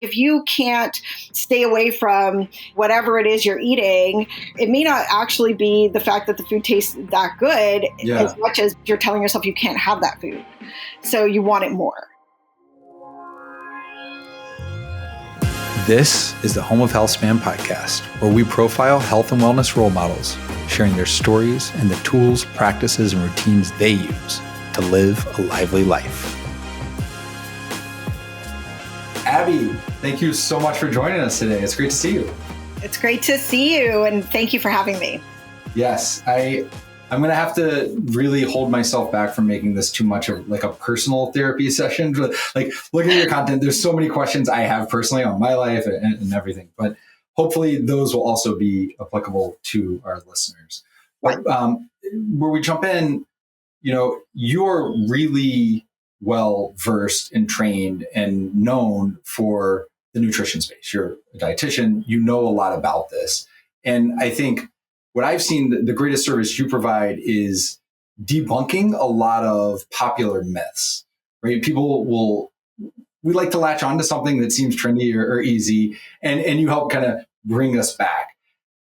If you can't stay away from whatever it is you're eating, it may not actually be the fact that the food tastes that good as much as you're telling yourself you can't have that food. So you want it more. This is the Home of Health Span podcast, where we profile health and wellness role models, sharing their stories and the tools, practices, and routines they use to live a lively life. Abby, thank you so much for joining us today. It's great to see you. It's great to see you, and thank you for having me. Yes, I'm going to have to really hold myself back from making this too much of like a personal therapy session. Like looking at your content, there's so many questions I have personally on my life and everything, but hopefully those will also be applicable to our listeners. But where we jump in, you're really well versed and trained and known for the nutrition space. You're a dietitian, you know a lot about this. And I think what I've seen, the greatest service you provide is debunking a lot of popular myths, right? We like to latch onto something that seems trendy or easy, and you help kind of bring us back.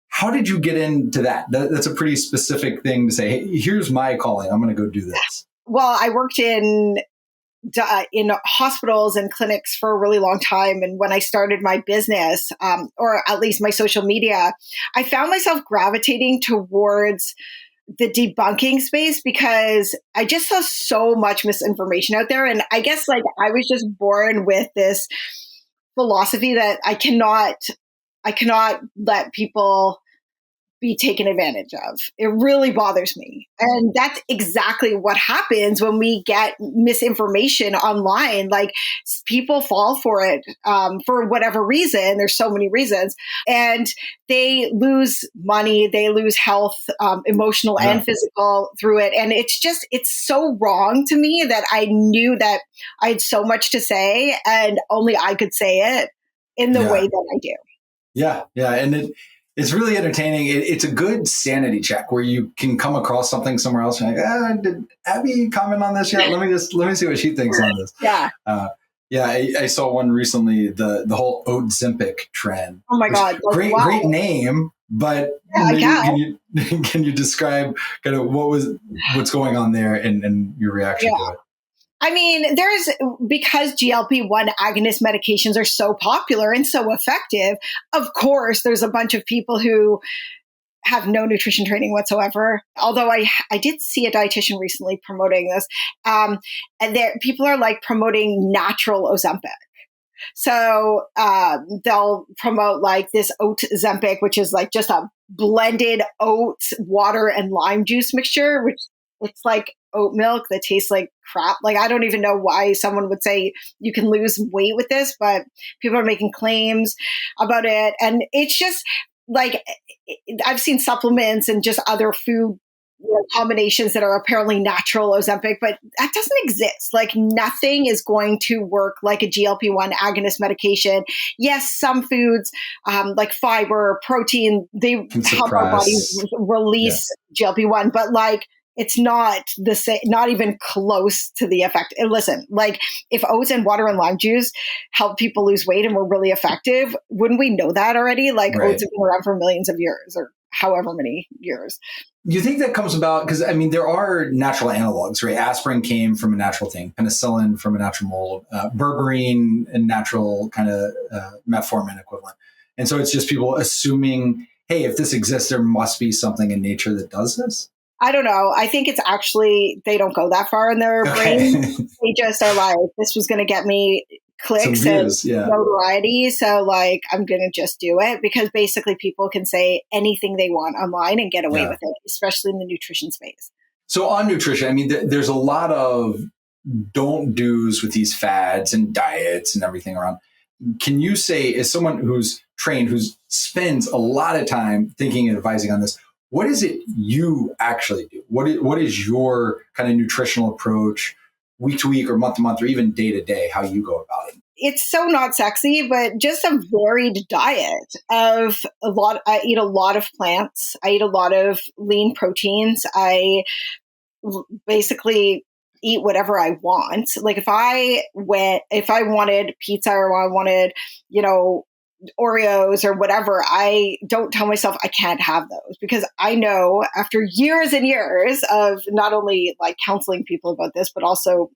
How did you get into that? That's a pretty specific thing to say, hey, here's my calling. I'm going to go do this. Well, I worked in hospitals and clinics for a really long time. And when I started my business, or at least my social media, I found myself gravitating towards the debunking space because I just saw so much misinformation out there. And I guess I was just born with this philosophy that I cannot let people be taken advantage of. It really bothers me. And that's exactly what happens when we get misinformation online. Like, people fall for it for whatever reason. There's so many reasons. And they lose money, they lose health, emotional and physical through it. And it's so wrong to me that I knew that I had so much to say and only I could say it in the way that I do. Yeah. And it's really entertaining. It's a good sanity check where you can come across something somewhere else and you're like, did Abby comment on this yet? Let me see what she thinks on this. Yeah. I saw one recently, the whole Ozempic trend. Oh my God. Great name, but can you describe kind of what's going on there and your reaction to it? I mean, because GLP-1 agonist medications are so popular and so effective, of course, there's a bunch of people who have no nutrition training whatsoever. Although I did see a dietitian recently promoting this. And people are promoting natural Ozempic. So they'll promote this oat Ozempic, which is just a blended oat, water, and lime juice mixture, which it's like oat milk that tastes like crap. I don't even know why someone would say you can lose weight with this, but people are making claims about it. And it's just I've seen supplements and just other food combinations that are apparently natural Ozempic, but that doesn't exist. Nothing is going to work like a GLP-1 agonist medication. Yes, some foods like fiber, protein, they help our body release GLP-1, but it's not the same, not even close to the effect. And listen, if oats and water and lime juice help people lose weight and were really effective, wouldn't we know that already? Oats have been around for millions of years or however many years. You think that comes about because, there are natural analogs, right? Aspirin came from a natural thing, penicillin from a natural mold, berberine, a natural kind of metformin equivalent. And so it's just people assuming, hey, if this exists, there must be something in nature that does this. I don't know. I think it's actually, they don't go that far in their brain. They just are this was going to get me clicks and notoriety. So I'm going to just do it because basically people can say anything they want online and get away with it, especially in the nutrition space. So on nutrition, there's a lot of don't do's with these fads and diets and everything around. Can you say, as someone who's trained, who spends a lot of time thinking and advising on this, what is it you actually do? What is your kind of nutritional approach week to week or month to month or even day to day, how you go about it? It's so not sexy, but just a varied diet of I eat a lot of plants. I eat a lot of lean proteins. I basically eat whatever I want. Like if I wanted pizza or I wanted, Oreos or whatever, I don't tell myself I can't have those, because I know after years and years of not only like counseling people about this, but also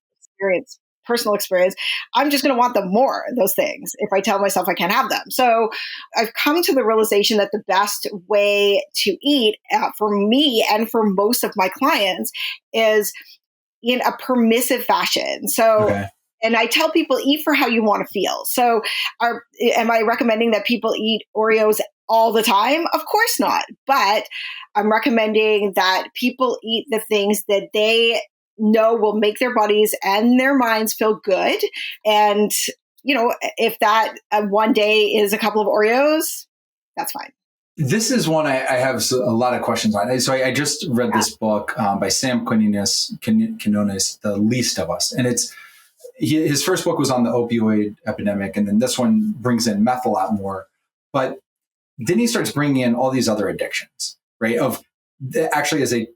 personal experience, I'm just going to want them more, those things, if I tell myself I can't have them. So I've come to the realization that the best way to eat for me and for most of my clients is in a permissive fashion. So, Okay. and I tell people, eat for how you want to feel. So am I recommending that people eat Oreos all the time? Of course not. But I'm recommending that people eat the things that they know will make their bodies and their minds feel good. And, if that one day is a couple of Oreos, that's fine. This is one I have a lot of questions on. So I just read this book by Sam Quinones, The Least of Us. And his first book was on the opioid epidemic. And then this one brings in meth a lot more. But then he starts bringing in all these other addictions, right? Actually, as they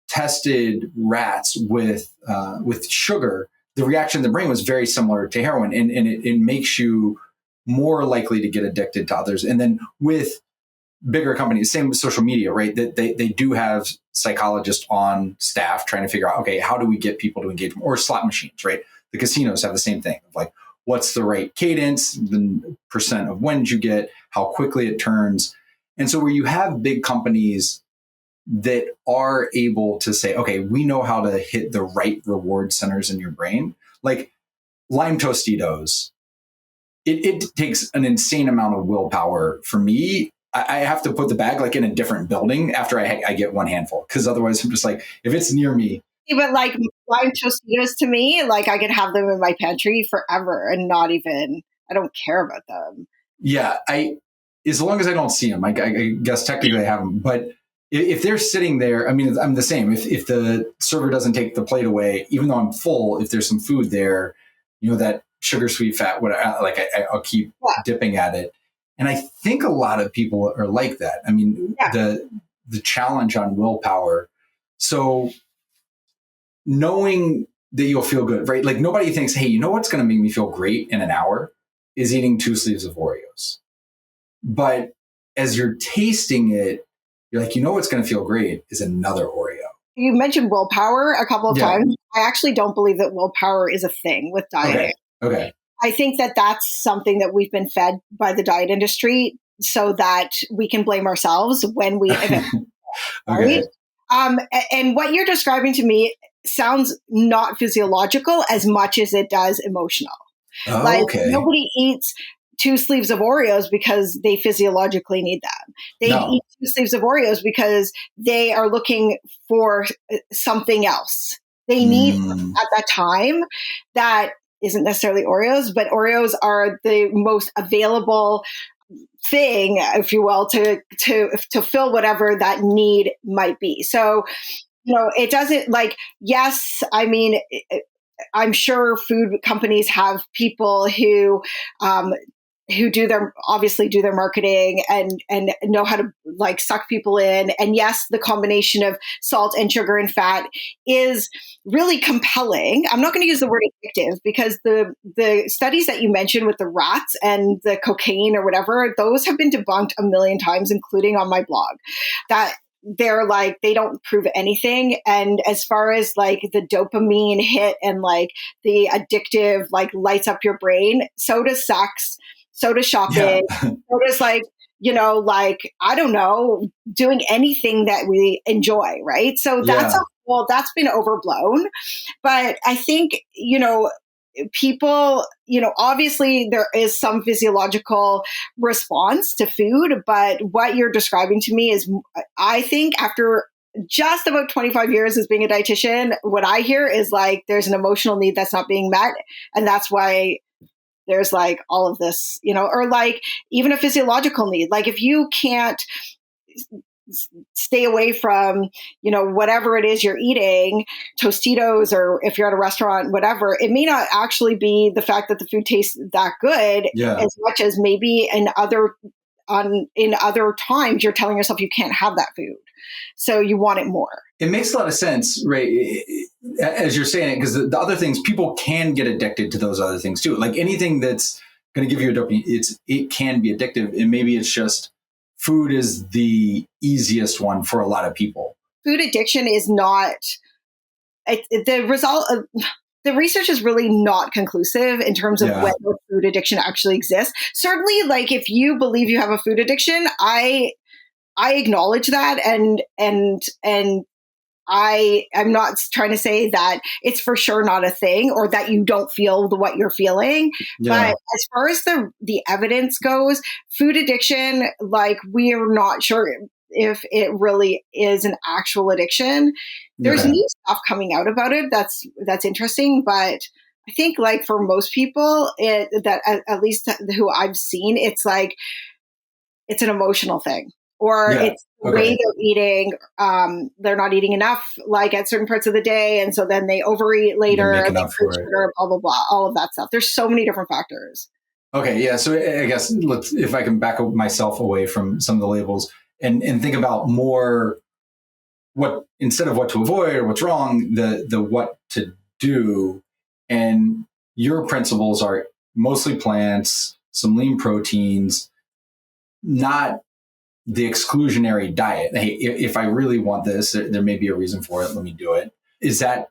tested rats with sugar, the reaction in the brain was very similar to heroin. And it makes you more likely to get addicted to others. And then with bigger companies, same with social media, right? That they do have psychologists on staff trying to figure out, okay, how do we get people to engage more? Or slot machines, right? The casinos have the same thing of like, what's the right cadence, the percent of wins you get, how quickly it turns. And so where you have big companies that are able to say, okay, we know how to hit the right reward centers in your brain, like Lime Tostitos, it takes an insane amount of willpower for me. I have to put the bag like in a different building after I get one handful, because otherwise I'm just like, if it's near me. But like Lime Tostitos to me, like I could have them in my pantry forever and I don't care about them. Yeah, as long as I don't see them, I guess technically I have them. But if they're sitting there, I mean, I'm the same. If the server doesn't take the plate away, even though I'm full, if there's some food there, that sugar, sweet, fat, I'll keep dipping at it. And I think a lot of people are like that. I mean, the challenge on willpower. So knowing that you'll feel good, right? Like nobody thinks, hey, what's going to make me feel great in an hour is eating 2 sleeves of Oreos. But as you're tasting it, you're like, what's going to feel great is another Oreo. You mentioned willpower a couple of times. I actually don't believe that willpower is a thing with dieting. Okay. I think that that's something that we've been fed by the diet industry so that we can blame ourselves when we eventually Okay. And what you're describing to me sounds not physiological as much as it does emotional. Nobody eats 2 sleeves of Oreos because they physiologically need them. They eat 2 sleeves of Oreos because they are looking for something else. They need at that time that isn't necessarily Oreos, but Oreos are the most available thing, if you will, to fill whatever that need might be. So, it doesn't yes, I mean, I'm sure food companies have people who obviously do their marketing and know how to suck people in. And yes, the combination of salt and sugar and fat is really compelling. I'm not going to use the word addictive because the studies that you mentioned with the rats and the cocaine or whatever, those have been debunked a million times, including on my blog, that they're they don't prove anything. And as far as the dopamine hit and the addictive, lights up your brain, so does sex. So does shopping. So does I don't know, doing anything that we enjoy, right? So that's been overblown. But I think, people, obviously there is some physiological response to food, but what you're describing to me is, I think after just about 25 years as being a dietitian, what I hear is there's an emotional need that's not being met. And that's why there's all of this, or even a physiological need. If you can't stay away from, whatever it is you're eating, Tostitos, or if you're at a restaurant, whatever, it may not actually be the fact that the food tastes that good as much as maybe in other in other times you're telling yourself you can't have that food. So you want it more. It makes a lot of sense, right? As you're saying it, because the other things, people can get addicted to those other things too. Like anything that's going to give you a dopamine, it can be addictive. And maybe it's just food is the easiest one for a lot of people. Food addiction is not the result of the research is really not conclusive in terms of whether food addiction actually exists. Certainly, like if you believe you have a food addiction, I acknowledge that, and I'm not trying to say that it's for sure not a thing or that you don't feel what you're feeling. Yeah. But as far as the evidence goes, food addiction, like we're not sure if it really is an actual addiction. There's new stuff coming out about it. That's interesting. But I think like for most people, at least who I've seen, it's like, it's an emotional thing. Or it's the way they're eating. They're not eating enough, like at certain parts of the day, and so then they overeat later. They sugar, blah blah blah, all of that stuff. There's so many different factors. Okay, yeah. So I guess if I can back myself away from some of the labels and think about more what instead of what to avoid or what's wrong, the what to do, and your principles are mostly plants, some lean proteins, not the exclusionary diet. Hey, if I really want this, there may be a reason for it. Let me do it. Is that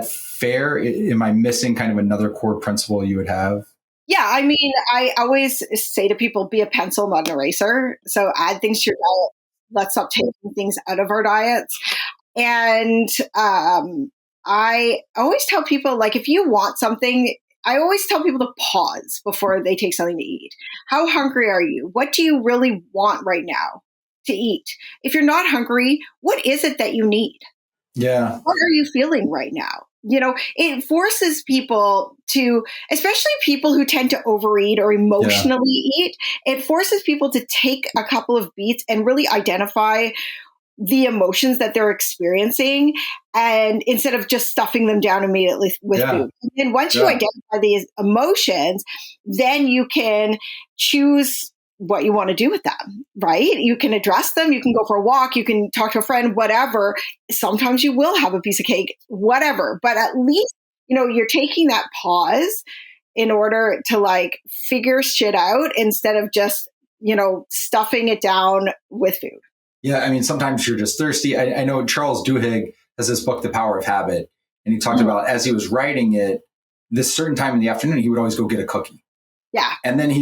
fair? Am I missing kind of another core principle you would have? Yeah, I mean, I always say to people, be a pencil, not an eraser. So add things to your diet. Let's stop taking things out of our diets. And I always tell people, like, if you want something, I always tell people to pause before they take something to eat. How hungry are you? What do you really want right now to eat? If you're not hungry, what is it that you need? Yeah. What are you feeling right now? You know, it forces people to, especially people who tend to overeat or emotionally eat, it forces people to take a couple of beats and really identify the emotions that they're experiencing, and instead of just stuffing them down immediately with food. And once you identify these emotions, then you can choose what you want to do with them, right? You can address them. You can go for a walk. You can talk to a friend, whatever. Sometimes you will have a piece of cake, whatever. But at least, you know, you're taking that pause in order to like figure shit out instead of just, you know, stuffing it down with food. Yeah, I mean, sometimes you're just thirsty. I know Charles Duhigg has this book, The Power of Habit, and he talked about as he was writing it, this certain time in the afternoon, he would always go get a cookie. Yeah. And then he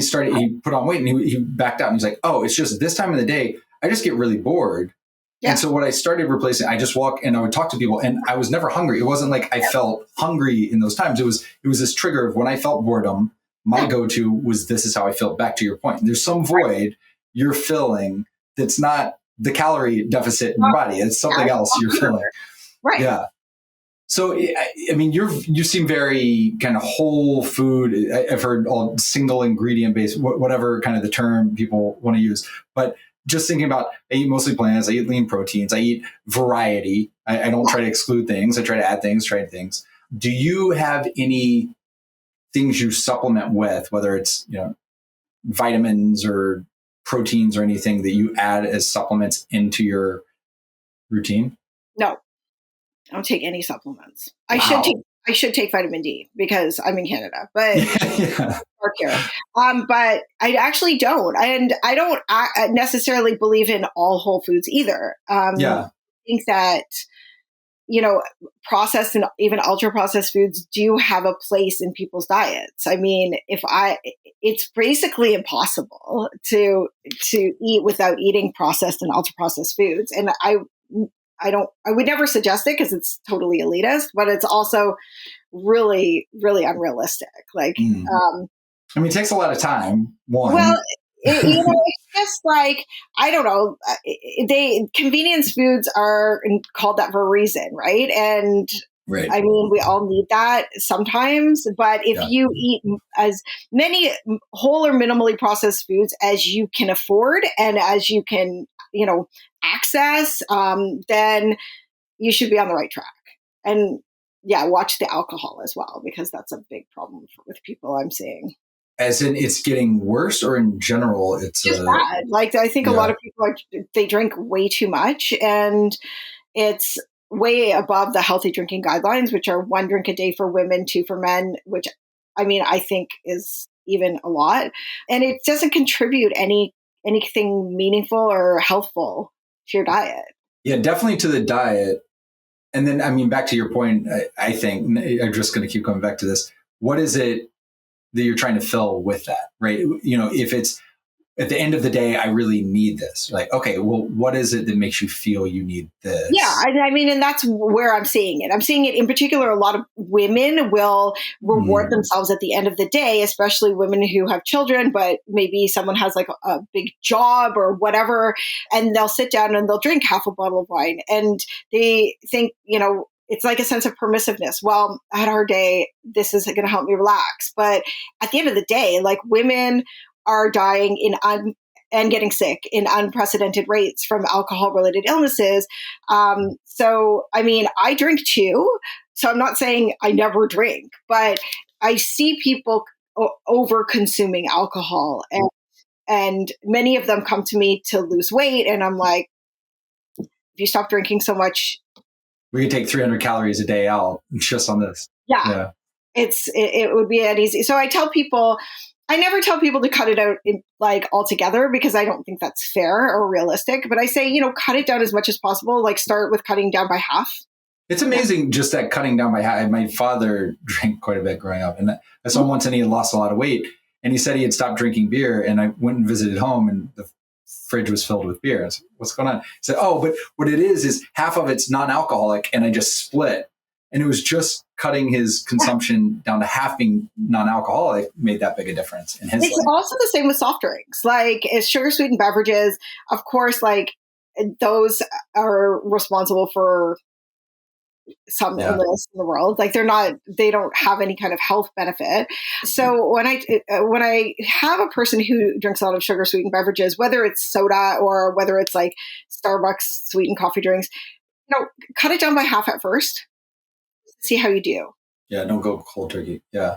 put on weight and he backed out and he's like, oh, it's just this time of the day, I just get really bored. Yeah. And so what I started replacing, I just walk and I would talk to people and I was never hungry. It wasn't like I felt hungry in those times. It was this trigger of when I felt boredom, my go-to was this is how I felt, back to your point. There's some void you're filling that's not the calorie deficit in your body. It's something else you're feeling. Right. Yeah. So, I mean, you seem very kind of whole food. I've heard all single ingredient based, whatever kind of the term people want to use. But just thinking about, I eat mostly plants. I eat lean proteins. I eat variety. I don't try to exclude things. I try to add things, try things. Do you have any things you supplement with, whether it's, you know, vitamins or proteins or anything that you add as supplements into your routine? No, I don't take any supplements. Wow. I should take vitamin D because I'm in Canada, but or here. But I actually don't, and I don't necessarily believe in all whole foods either. I think that, you know, processed and even ultra processed foods do have a place in people's diets. I mean, it's basically impossible to eat without eating processed and ultra processed foods. And I would never suggest it because it's totally elitist, but it's also really, really unrealistic. Like, I mean, it takes a lot of time. Well, you know, it's just like, I don't know, convenience foods are called that for a reason, right? And I mean, we all need that sometimes, but if you eat as many whole or minimally processed foods as you can afford and as you can, you know, access, then you should be on the right track. And watch the alcohol as well, because that's a big problem with people I'm seeing. As in it's getting worse, or in general it's Just bad. Like, I think a lot yeah. of people they drink way too much, and it's way above the healthy drinking guidelines, which are 1 drink a day for women, 2 for men, which I mean, I think is even a lot. And it doesn't contribute anything meaningful or healthful to your diet. Yeah, definitely to the diet. And then, I mean, back to your point, I think I'm just going to keep coming back to this. What is it that you're trying to fill with that, right? You know, if it's at the end of the day, I really need this. Like, okay, well, what is it that makes you feel you need this? Yeah, I mean, and that's where I'm seeing it. I'm seeing it in particular. A lot of women will reward themselves at the end of the day, especially women who have children, but maybe someone has like a big job or whatever, and they'll sit down and they'll drink half a bottle of wine, and they think, you know, it's like a sense of permissiveness. Well, I had a hard day. This is going to help me relax. But at the end of the day, like, women are dying and getting sick in unprecedented rates from alcohol-related illnesses. So, I mean, I drink too. So I'm not saying I never drink, but I see people over-consuming alcohol, and many of them come to me to lose weight. And I'm like, if you stop drinking so much, we could take 300 calories a day out just on this. Yeah. It would be that easy. So I never tell people to cut it out like altogether, because I don't think that's fair or realistic. But I say, you know, cut it down as much as possible. Like, start with cutting down by half. It's amazing just that cutting down by half. My father drank quite a bit growing up, and I saw him once, and he had lost a lot of weight, and he said he had stopped drinking beer. And I went and visited home, and the fridge was filled with beer. I said, what's going on? He said, oh, but what it is half of it's non-alcoholic, and I just split. And it was just cutting his consumption down to half being non-alcoholic made that big a difference in his life. It's also the same with soft drinks. Like, it's sugar-sweetened beverages. Of course, like, those are responsible for some illness in the world. Like, they don't have any kind of health benefit. So when I have a person who drinks a lot of sugar-sweetened beverages, whether it's soda or whether it's like Starbucks sweetened coffee drinks, you know, cut it down by half at first. See how you do. Yeah, don't go cold turkey. Yeah.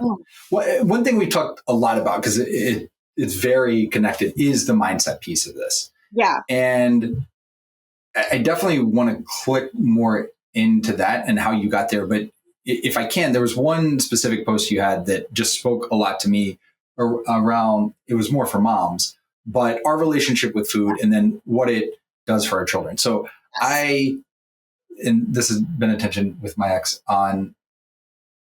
Well, one thing we talked a lot about, because it's very connected, is the mindset piece of this. Yeah. And I definitely want to click more into that and how you got there. But if I can, there was one specific post you had that just spoke a lot to me around, it was more for moms, but our relationship with food and then what it does for our children. So and this has been a tension with my ex on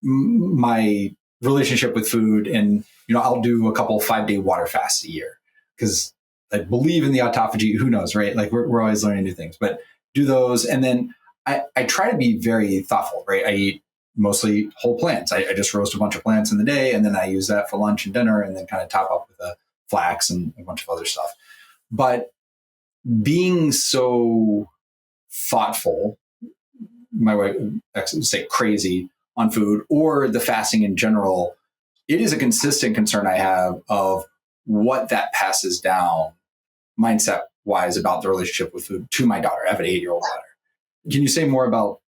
my relationship with food. And, you know, I'll do a couple 5-day water fasts a year because I believe in the autophagy. Who knows, right? Like, we're always learning new things, but do those. And then I try to be very thoughtful, right? I eat mostly whole plants. I just roast a bunch of plants in the day, and then I use that for lunch and dinner, and then kind of top up with a flax and a bunch of other stuff. But being so thoughtful, my wife would say crazy on food or the fasting in general, it is a consistent concern I have of what that passes down mindset wise about the relationship with food to my daughter. I have an 8-year-old daughter. Can you say more about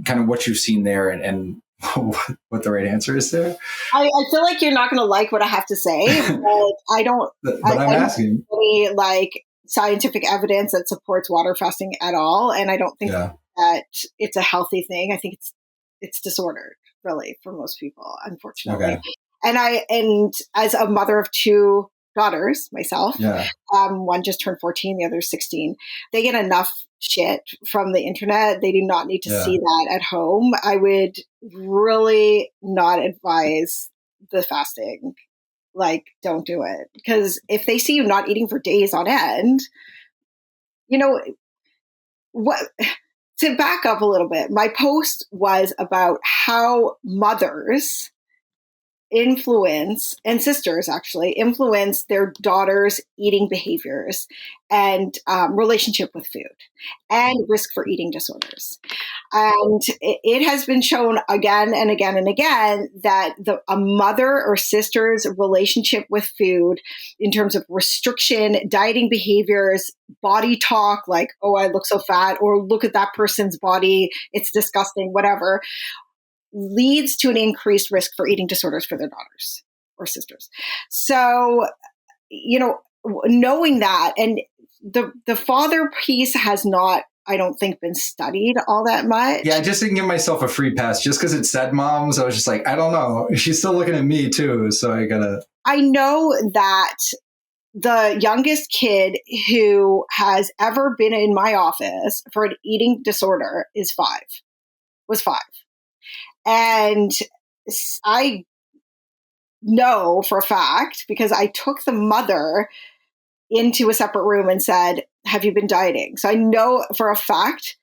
kind of what you've seen there and what the right answer is there? I feel like you're not going to like what I have to say, but I don't. But I'm asking. Any, like, scientific evidence that supports water fasting at all, and I don't think that it's a healthy thing. I think it's disordered, really, for most people, unfortunately. Okay. And as a mother of 2 daughters myself, one just turned 14, the other 16. They get enough shit from the internet. They do not need to see that at home. I would really not advise the fasting. Like, don't do it, because if they see you not eating for days on end, you know what? To back up a little bit, my post was about how mothers influence, and sisters actually influence, their daughters' eating behaviors and relationship with food and risk for eating disorders. And it has been shown again and again and again that a mother or sister's relationship with food in terms of restriction, dieting behaviors, body talk, like, oh, I look so fat, or look at that person's body, it's disgusting, whatever, leads to an increased risk for eating disorders for their daughters. or sisters. So, knowing that, and the father piece has not, I don't think, been studied all that much. Yeah, I just didn't give myself a free pass just because it said moms. I was just like, I don't know. She's still looking at me too, so I know that the youngest kid who has ever been in my office for an eating disorder was 5. And I know for a fact, because I took the mother into a separate room and said, have you been dieting? So I know for a fact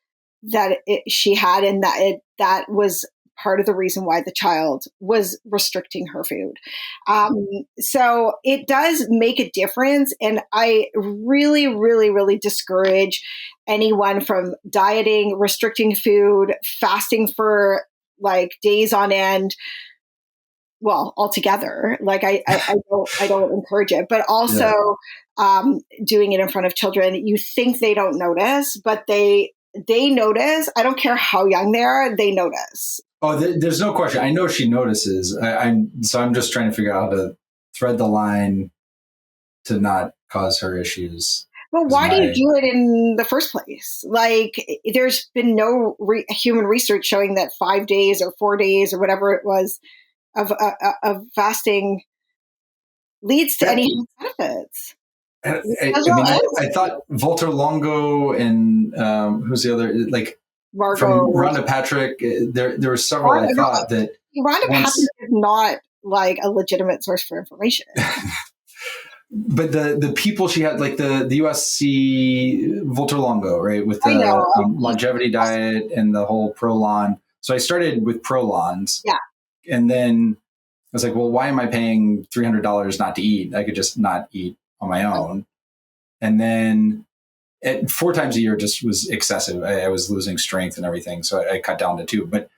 that she had, and that was part of the reason why the child was restricting her food. So it does make a difference. And I really, really, really discourage anyone from dieting, restricting food, fasting for like days on end. Well, altogether, like I don't encourage it, but also doing it in front of children. You think they don't notice, but they notice. I don't care how young they are; they notice. Oh, there's no question. I know she notices. I'm just trying to figure out how to thread the line to not cause her issues. Well, why do you do it in the first place? Like, there's been no human research showing that 5 days or 4 days or whatever it was of fasting leads to any benefits. I thought Walter Longo and who's the other, like Margot, from Rhonda Patrick. There were several. I thought that Rhonda Patrick is not like a legitimate source for information. But the people she had, like the USC Walter Longo, right, with the longevity diet and the whole Prolon. So I started with Prolons. Yeah. And then I was like, well, why am I paying $300 not to eat? I could just not eat on my own. And then 4 times a year just was excessive. I was losing strength and everything. So I cut down to 2. But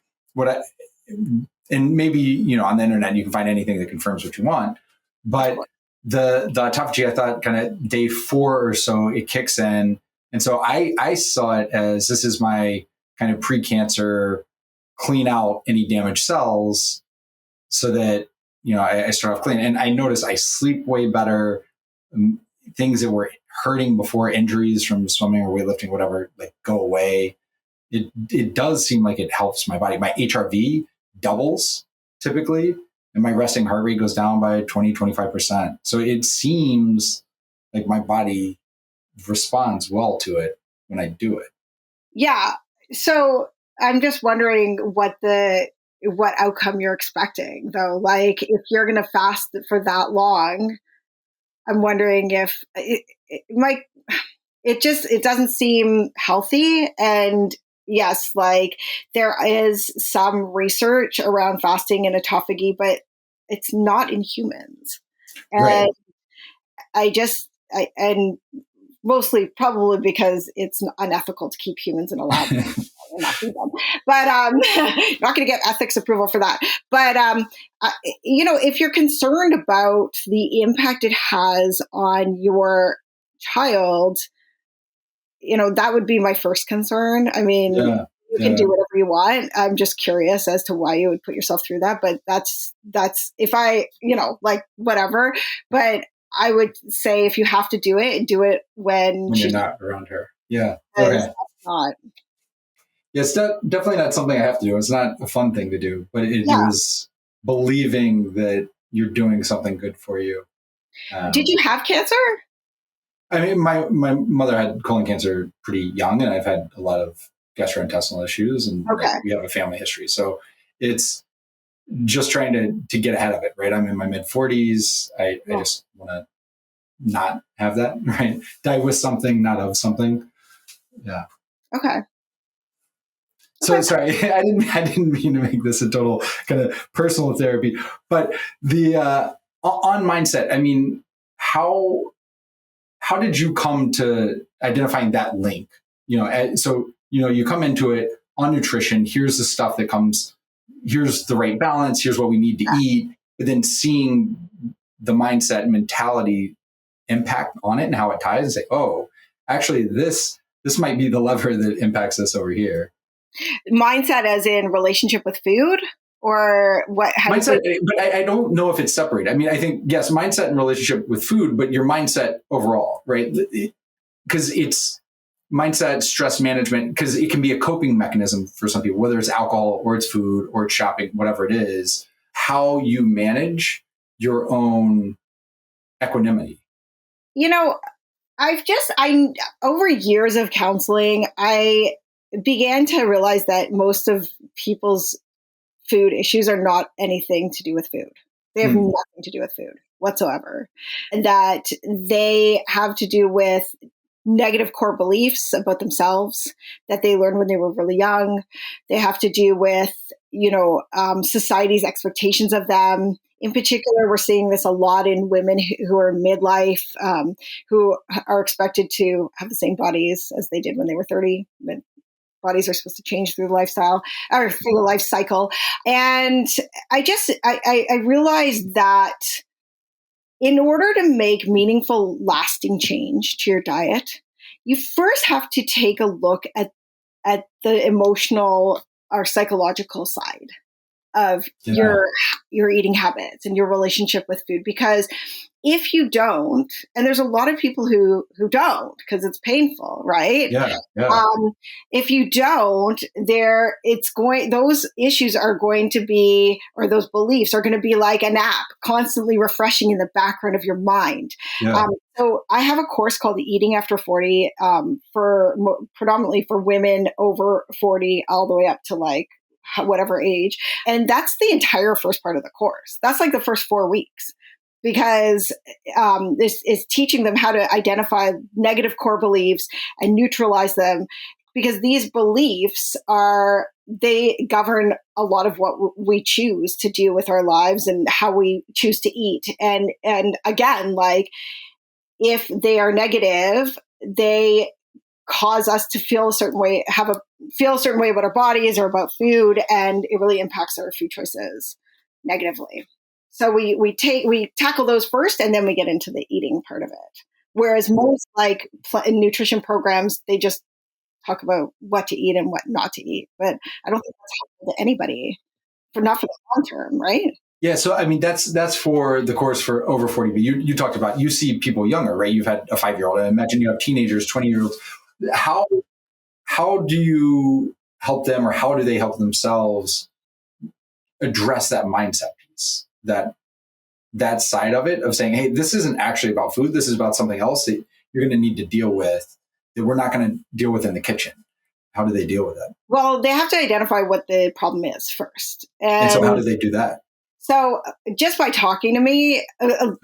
and maybe, on the internet, you can find anything that confirms what you want. But the autophagy, I thought kind of day 4 or so, it kicks in. And so I saw it as, this is my kind of pre-cancer, clean out any damaged cells so that, I start off clean. And I noticed I sleep way better. Things that were hurting before, injuries from swimming or weightlifting, whatever, like go away. It does seem like it helps my body. My HRV doubles typically, and my resting heart rate goes down by 20-25%. So it seems like my body responds well to it when I do it. Yeah. So I'm just wondering what outcome you're expecting, though. Like, if you're going to fast for that long, I'm wondering if it doesn't seem healthy. And yes, like, there is some research around fasting and autophagy, but it's not in humans. And right. And mostly probably because it's unethical to keep humans in a lab. Not feed them. But not going to get ethics approval for that. But if you're concerned about the impact it has on your child, that would be my first concern. I mean, you can do whatever you want. I'm just curious as to why you would put yourself through that. But that's if I, like, whatever. But I would say, if you have to do it when you're not around her. Yeah. Okay. Not. Yeah, it's definitely not something I have to do. It's not a fun thing to do, but it is believing that you're doing something good for you. Did you have cancer? I mean, my mother had colon cancer pretty young, and I've had a lot of gastrointestinal issues, and we have a family history. So it's just trying to get ahead of it, right? I'm in my mid-40s. I just want to not have that, right? Die with something, not of something. Yeah. Okay. So sorry, I didn't mean to make this a total kind of personal therapy, but the on mindset. I mean, how did you come to identifying that link? So you come into it on nutrition. Here's the stuff that comes. Here's the right balance. Here's what we need to eat. But then seeing the mindset and mentality impact on it and how it ties, and say, oh, actually, this might be the lever that impacts us over here. Mindset as in relationship with food? or what? How mindset, but I don't know if it's separated. I mean, I think, yes, mindset in relationship with food, but your mindset overall, right? Because it's mindset, stress management, because it can be a coping mechanism for some people, whether it's alcohol or it's food or it's shopping, whatever it is, how you manage your own equanimity. I over years of counseling, I began to realize that most of people's food issues are not anything to do with food. They have nothing to do with food whatsoever. And that they have to do with negative core beliefs about themselves that they learned when they were really young. They have to do with, society's expectations of them. In particular, we're seeing this a lot in women who are in midlife, who are expected to have the same bodies as they did when they were 30. Bodies are supposed to change through the lifestyle or through the life cycle. And I realized that in order to make meaningful, lasting change to your diet, you first have to take a look at the emotional or psychological side of your eating habits and your relationship with food. Because if you don't, and there's a lot of people who don't because it's painful, right? Yeah. If you don't, those issues are going to be, or those beliefs are going to be like an app constantly refreshing in the background of your mind. Yeah. So I have a course called Eating After 40 predominantly for women over 40 all the way up to like whatever age. And that's the entire first part of the course. That's like the first 4 weeks. Because this is teaching them how to identify negative core beliefs and neutralize them, because these beliefs they govern a lot of what we choose to do with our lives and how we choose to eat. And again, like if they are negative, they cause us to feel a certain way, feel a certain way about our bodies or about food, and it really impacts our food choices negatively. So we tackle those first, and then we get into the eating part of it. Whereas most like nutrition programs, they just talk about what to eat and what not to eat. But I don't think that's helpful to anybody, not for the long term, right? Yeah, so I mean that's for the course for over 40. But you talked about, you see people younger, right? You've had a 5-year-old. I imagine you have teenagers, 20-year-olds. How do you help them, or how do they help themselves address that mindset piece, that side of it, of saying, hey, this isn't actually about food. This is about something else that you're going to need to deal with, that we're not going to deal with in the kitchen. How do they deal with it? Well, they have to identify what the problem is first. And so how do they do that? So just by talking to me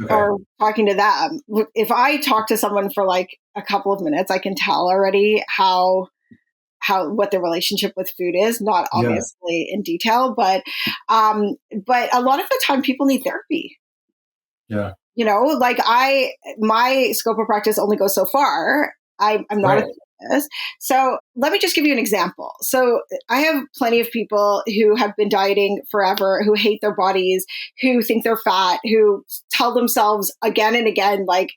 or talking to them, if I talk to someone for like a couple of minutes, I can tell already what their relationship with food is, not obviously in detail, but a lot of the time people need therapy. Yeah. Like my scope of practice only goes so far. I'm not a therapist. So let me just give you an example. So I have plenty of people who have been dieting forever, who hate their bodies, who think they're fat, who tell themselves again and again, like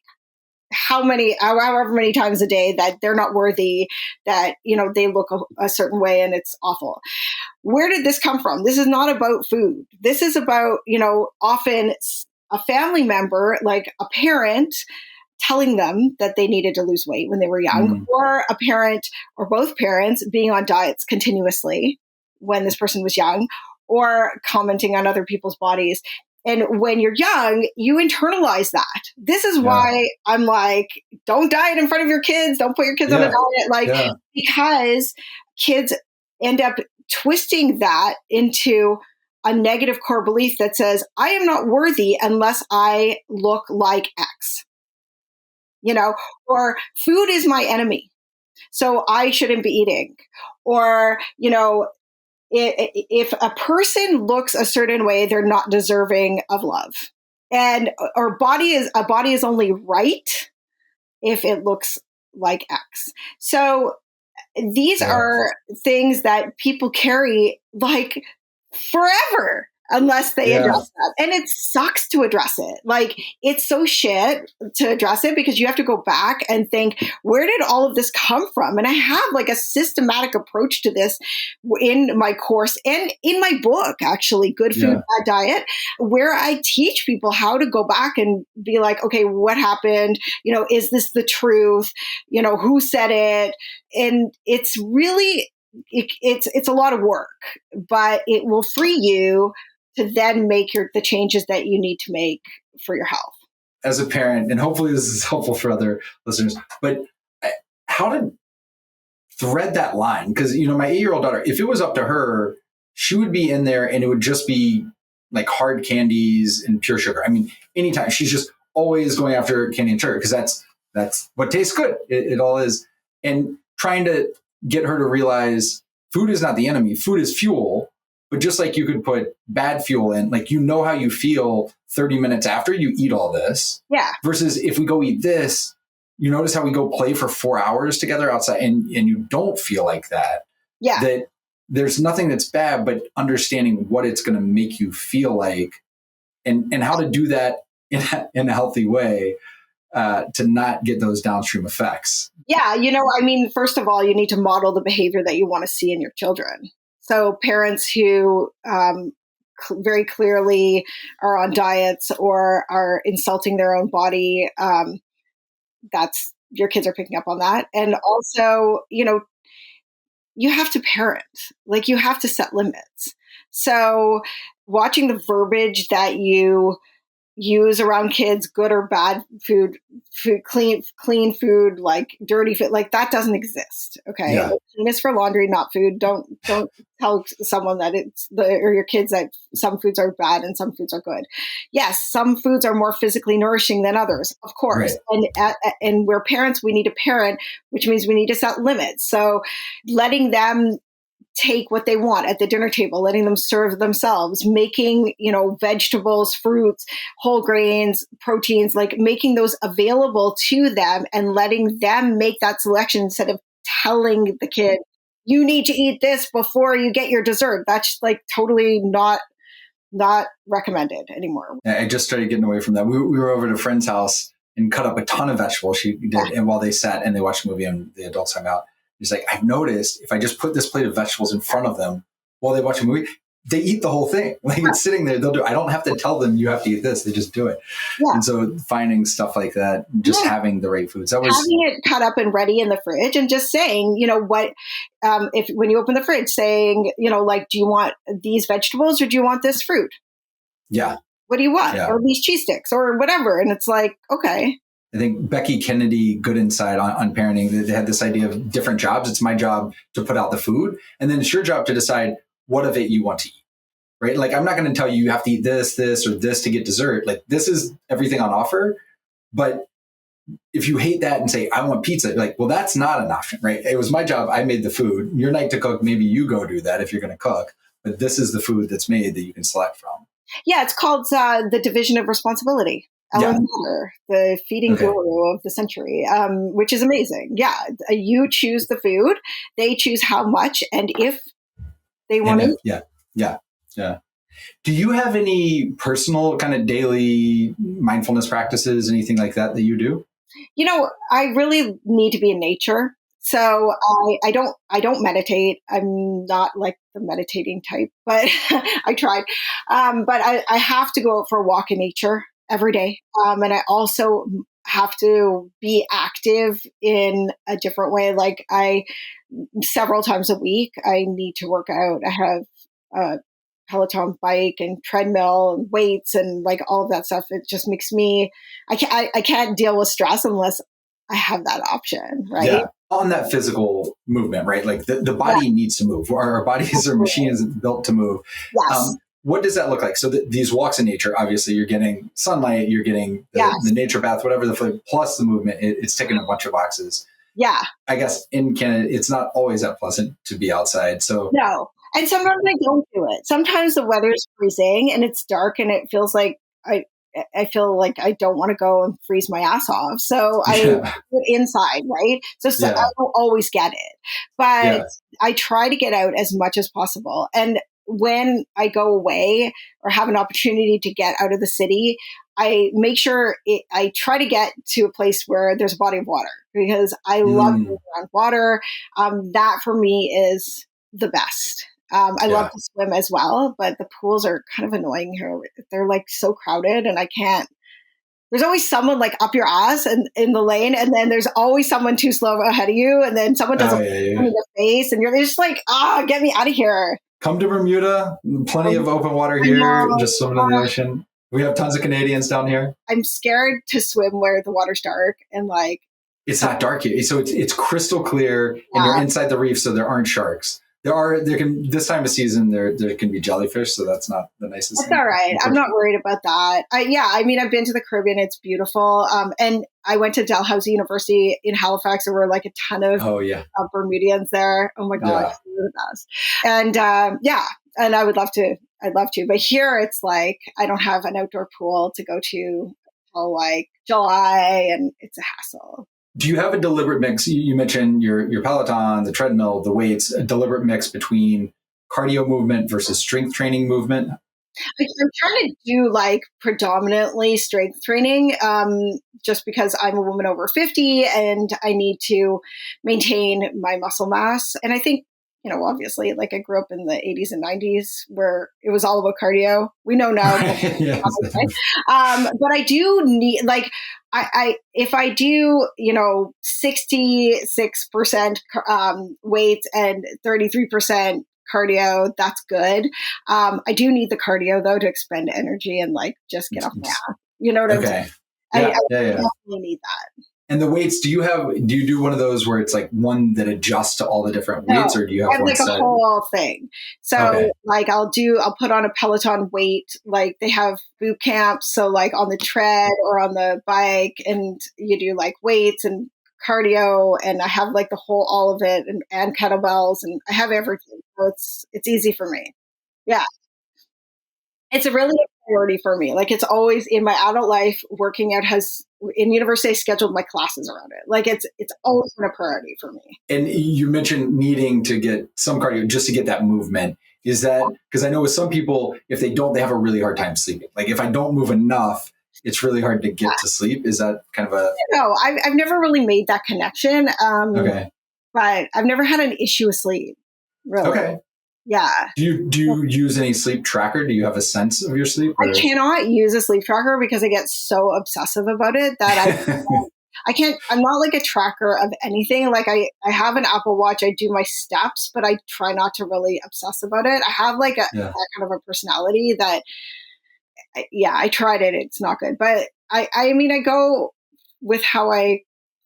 however many times a day, that they're not worthy, that, they look a certain way and it's awful. Where did this come from? This is not about food. This is about, often a family member, like a parent, telling them that they needed to lose weight when they were young, or a parent or both parents being on diets continuously when this person was young, or commenting on other people's bodies. And when you're young, you internalize that. This is why I'm like, don't diet in front of your kids. Don't put your kids on a diet. Because kids end up twisting that into a negative core belief that says, I am not worthy unless I look like X. Or food is my enemy, so I shouldn't be eating. Or, if a person looks a certain way, they're not deserving of love. And a body is only right if it looks like X. So these are things that people carry like forever. unless they Yeah. address that. And it sucks to address it. Like, it's so shit to address it because you have to go back and think, where did all of this come from? And I have like a systematic approach to this in my course and in my book, actually, Good Food, Yeah. Bad Diet, where I teach people how to go back and be like, okay, what happened? Is this the truth? Who said it? And it's really, it's a lot of work, but it will free you to then make the changes that you need to make for your health. As a parent, and hopefully this is helpful for other listeners, but how to thread that line? Because, my 8-year-old daughter, if it was up to her, she would be in there and it would just be like hard candies and pure sugar. I mean, anytime she's just always going after candy and sugar because that's what tastes good. It all is. And trying to get her to realize food is not the enemy. Food is fuel. But just like you could put bad fuel in, like, how you feel 30 minutes after you eat all this. Yeah. Versus if we go eat this, you notice how we go play for 4 hours together outside and you don't feel like that. Yeah. That there's nothing that's bad, but understanding what it's going to make you feel like and how to do that in a healthy way to not get those downstream effects. Yeah. First of all, you need to model the behavior that you want to see in your children. So parents who very clearly are on diets or are insulting their own body, that's your kids are picking up on that. And also, you have to parent, like you have to set limits. So watching the verbiage that you use around kids, good or bad food, clean food, like dirty food, like that doesn't exist. Okay. Yeah. Clean is for laundry, not food. Don't tell someone that or your kids that some foods are bad and some foods are good. Yes. Some foods are more physically nourishing than others, of course. Right. And we're parents, we need to parent, which means we need to set limits. So letting them take what they want at the dinner table, letting them serve themselves, making, vegetables, fruits, whole grains, proteins, like making those available to them and letting them make that selection instead of telling the kid, you need to eat this before you get your dessert. That's like totally not recommended anymore. I just started getting away from that. We were over at a friend's house and cut up a ton of vegetables. She did. And while they sat and they watched a movie and the adults hung out, he's like, I've noticed if I just put this plate of vegetables in front of them while they watch a movie, they eat the whole thing. Like it's sitting there, they'll do it. I don't have to tell them you have to eat this. They just do it. Yeah. And so finding stuff like that, just having the right foods. Having it cut up and ready in the fridge and just saying, what, if when you open the fridge saying, like, do you want these vegetables or do you want this fruit? Yeah. What do you want? Yeah. Or these cheese sticks or whatever. And it's like, okay. I think Becky Kennedy, Good Insight on parenting, they had this idea of different jobs. It's my job to put out the food. And then it's your job to decide what of it you want to eat, right? Like, I'm not going to tell you have to eat this, or this to get dessert. Like, this is everything on offer. But if you hate that and say, I want pizza, like, well, that's not an option, right? It was my job. I made the food. Your night to cook, maybe you go do that if you're going to cook. But this is the food that's made that you can select from. Yeah, it's called the division of responsibility. Ellen Miller, the feeding guru of the century, which is amazing. Yeah, you choose the food, they choose how much, and if they want to. Yeah. Do you have any personal kind of daily mindfulness practices, anything like that you do? I really need to be in nature. So I don't meditate. I'm not like the meditating type, but I tried. But I have to go out for a walk in nature every day. And I also have to be active in a different way. Like several times a week, I need to work out. I have a Peloton bike and treadmill and weights and like all of that stuff. It just makes me, I can't deal with stress unless I have that option, right? Yeah. On that physical movement, right? Like the body needs to move. Our bodies are machines built to move. Yes. What does that look like? So these walks in nature, obviously you're getting sunlight, you're getting the nature bath, whatever plus the movement, it's ticking a bunch of boxes. Yeah. I guess in Canada, it's not always that pleasant to be outside. So no. And sometimes I don't do it. Sometimes the weather's freezing and it's dark and it feels like I feel like I don't want to go and freeze my ass off. So I do it inside, right? So I don't always get it. But I try to get out as much as possible. And when I go away or have an opportunity to get out of the city, I make sure I try to get to a place where there's a body of water, because I love being around water. That for me is the best. I love to swim as well, but the pools are kind of annoying here. They're like so crowded, and I can't. There's always someone like up your ass and in the lane, and then there's always someone too slow ahead of you, and then someone does in your face, and you're just like, get me out of here. Come to Bermuda, plenty of open water here, just swimming in the ocean. We have tons of Canadians down here. I'm scared to swim where the water's dark and like. It's not dark here, so it's crystal clear, and you're inside the reef, so there aren't sharks. There can this time of season there can be jellyfish, so that's not the nicest thing. That's all right. I'm not worried about that. I've been to the Caribbean. It's beautiful. And I went to Dalhousie University in Halifax. There were like a ton of Bermudians there. Oh my God, they're the best. And and I would love to. I'd love to. But here it's like I don't have an outdoor pool to go to until like July, and it's a hassle. Do you have a deliberate mix? You mentioned your Peloton, the treadmill, the weights, a deliberate mix between cardio movement versus strength training movement? I'm trying to do like predominantly strength training, just because I'm a woman over 50 and I need to maintain my muscle mass. And I think, obviously, like I grew up in the 80s and 90s where it was all about cardio. We know now. But I do need, like, if I do, 66% weights and 33% cardio, that's good. I do need the cardio though to expend energy and like just get off my ass. You know what I'm saying? I definitely need that. And the weights, do you do one of those where it's like one that adjusts to all the different weights, or do you have one like a whole thing? So like I'll put on a Peloton weight, like they have boot camps. So like on the tread or on the bike, and you do like weights and cardio, and I have like all of it and kettlebells, and I have everything. So it's easy for me. Yeah. It's a really priority for me. Like it's always in my adult life, working out in university, I scheduled my classes around it. Like it's always been a priority for me. And you mentioned needing to get some cardio just to get that movement. Is that, because I know with some people, if they don't, they have a really hard time sleeping. Like if I don't move enough, it's really hard to get to sleep. Is that kind of a... No, I've never really made that connection. But I've never had an issue with sleep. Really. Okay. Yeah. Do you use any sleep tracker? Do you have a sense of your sleep? Or? I cannot use a sleep tracker because I get so obsessive about it that I can't. I'm not like a tracker of anything. Like I have an Apple Watch. I do my steps, but I try not to really obsess about it. I have like that kind of a personality that, I tried it. It's not good. But I go with how I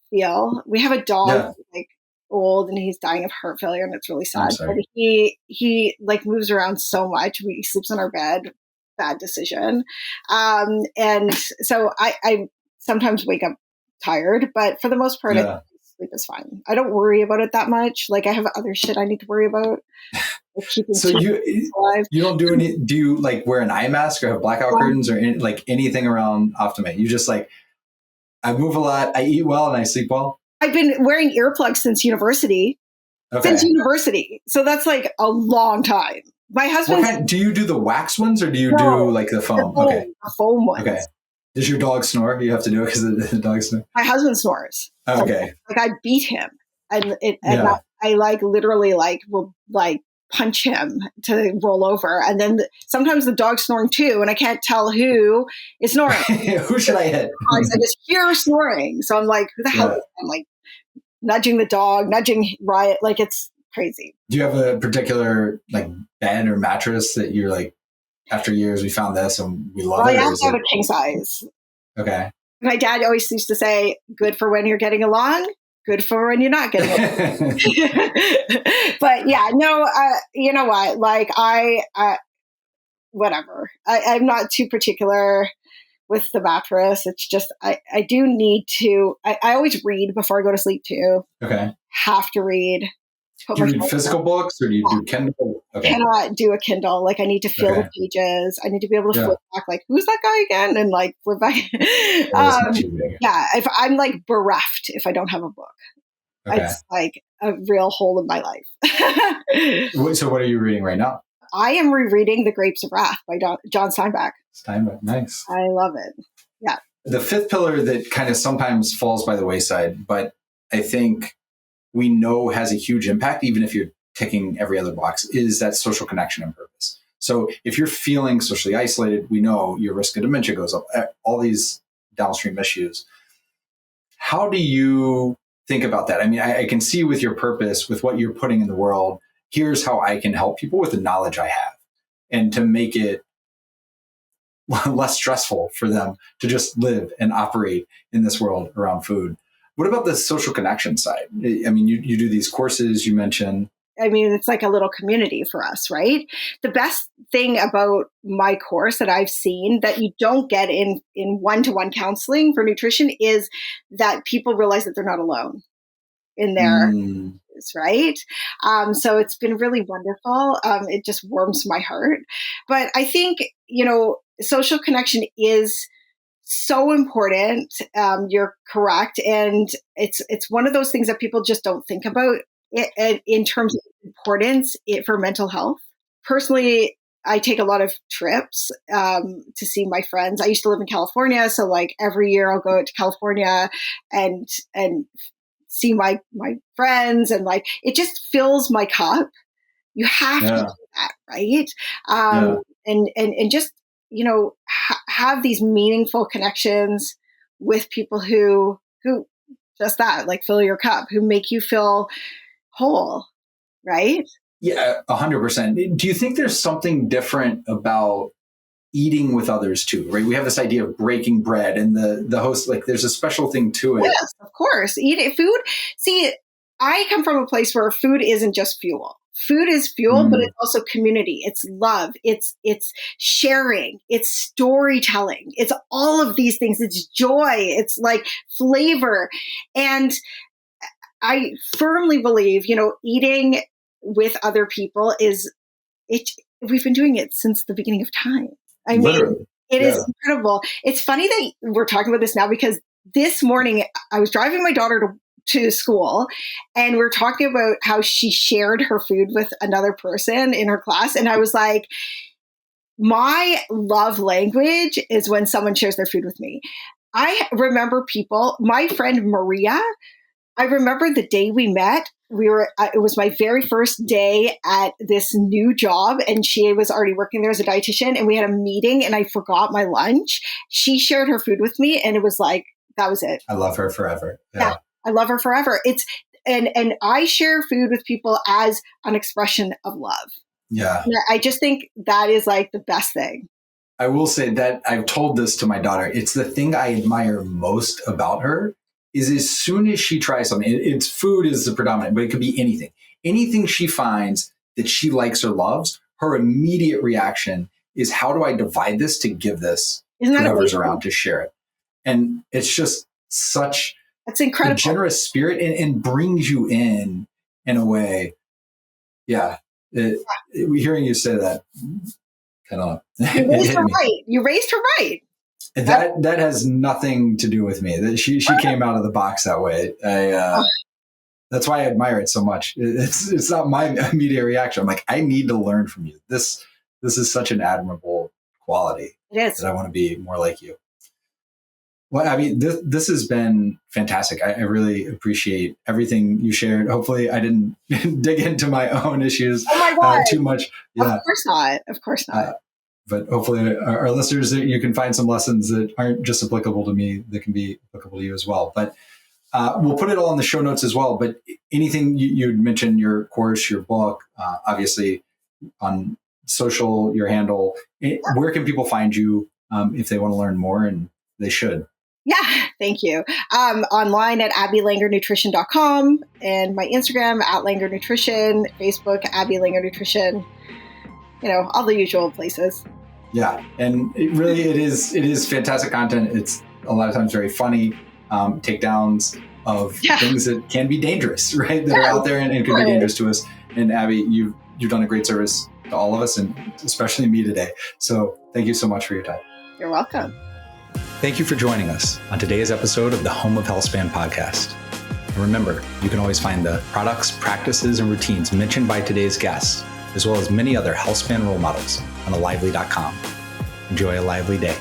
feel. We have a dog, like old, and he's dying of heart failure, and it's really sad. But he like moves around so much. He sleeps on our bed. Bad decision. And so I sometimes wake up tired, but for the most part, I think sleep is fine. I don't worry about it that much. Like I have other shit I need to worry about. Like keeping so you don't do any? Do you like wear an eye mask or have blackout curtains or anything around Optimate? You just like, I move a lot, I eat well, and I sleep well. I've been wearing earplugs since university. So that's like a long time. My husband. Do you do the wax ones or do you do like the foam? The foam ones. Okay. Does your dog snore? You have to do it because the dog snores. My husband snores. Okay. Like I beat him, and I like literally like will like punch him to roll over, and then sometimes the dog's snoring too, and I can't tell who is snoring. Who should I hit? I just hear snoring, so I'm like, who the hell? I'm like nudging the dog, nudging Riot, like it's crazy. Do you have a particular like bed or mattress that you're like, after years we found this and we love it? I have to have a king size. Okay. My dad always used to say, good for when you're getting along, good for when you're not getting along. But you know what? Like whatever. I'm not too particular with the mattress. It's just, I do need to, I always read before I go to sleep too. Okay. Have to read. Do you read physical books or do you do Kindle? Okay. Cannot do a Kindle. Like I need to feel the pages. I need to be able to flip back, like, who's that guy again? And like flip back. If I'm like bereft, if I don't have a book, it's like a real hole in my life. So what are you reading right now? I am rereading The Grapes of Wrath by John Steinbeck. Steinbeck, nice. I love it. Yeah. The fifth pillar that kind of sometimes falls by the wayside, but I think we know has a huge impact, even if you're ticking every other box, is that social connection and purpose. So if you're feeling socially isolated, we know your risk of dementia goes up, all these downstream issues. How do you think about that? I mean, I can see with your purpose, with what you're putting in the world, here's how I can help people with the knowledge I have, and to make it less stressful for them to just live and operate in this world around food. What about the social connection side? I mean, you do these courses you mentioned. I mean, it's like a little community for us, right? The best thing about my course that I've seen that you don't get in one-to-one counseling for nutrition is that people realize that they're not alone in their right? So it's been really wonderful. It just warms my heart. But I think, social connection is so important. You're correct. And it's one of those things that people just don't think about in terms of importance for mental health. Personally, I take a lot of trips to see my friends. I used to live in California. So like every year I'll go to California and see my friends, and like, it just fills my cup. You have to do that, right? And just, have these meaningful connections with people who just that, like, fill your cup, who make you feel whole, right? Yeah, 100%. Do you think there's something different about eating with others too, right? We have this idea of breaking bread, and the host, like, there's a special thing to it. Yes, of course. Eat food. See, I come from a place where food isn't just fuel. Food is fuel, but it's also community. It's love. It's sharing. It's storytelling. It's all of these things. It's joy. It's like flavor. And I firmly believe, eating with other people we've been doing it since the beginning of time. I mean, it is incredible. It's funny that we're talking about this now, because this morning I was driving my daughter to school, and we're talking about how she shared her food with another person in her class. And I was like, my love language is when someone shares their food with me. I remember my friend Maria, I remember the day we met. It was my very first day at this new job, and she was already working there as a dietitian, and we had a meeting, and I forgot my lunch. She shared her food with me, and it was like, that was it. I love her forever. Yeah, I love her forever. And I share food with people as an expression of love. Yeah. And I just think that is like the best thing. I will say that I've told this to my daughter. It's the thing I admire most about her. Is as soon as she tries something, it's food is the predominant, but it could be anything. Anything she finds that she likes or loves, her immediate reaction is, how do I divide this to give this to whoever's around to share it? And it's just such that's incredible. A generous spirit, and brings you in a way. Yeah. Hearing you say that, kind of. You raised her right. You raised her right. That has nothing to do with me. She came out of the box that way. That's why I admire it so much. It's not my immediate reaction. I'm like, I need to learn from you. This is such an admirable quality. It is. That I want to be more like you. Well, I mean, this has been fantastic. I really appreciate everything you shared. Hopefully I didn't dig into my own issues too much. Yeah. Of course not. But hopefully our listeners, you can find some lessons that aren't just applicable to me, that can be applicable to you as well. But we'll put it all in the show notes as well. But anything you'd mention, your course, your book, obviously on social, your handle, where can people find you if they want to learn more? And they should. Yeah, thank you. Online at abbylangernutrition.com, and my Instagram at Langer Nutrition, Facebook, Abby Langer Nutrition, all the usual places. Yeah. And it is fantastic content. It's a lot of times very funny, takedowns of things that can be dangerous, right? That are out there and can be dangerous to us. And Abby, you've done a great service to all of us, and especially me today. So thank you so much for your time. You're welcome. Thank you for joining us on today's episode of the Home of Healthspan podcast. And remember, you can always find the products, practices, and routines mentioned by today's guests as well as many other healthspan role models on alively.com. Enjoy a lively day.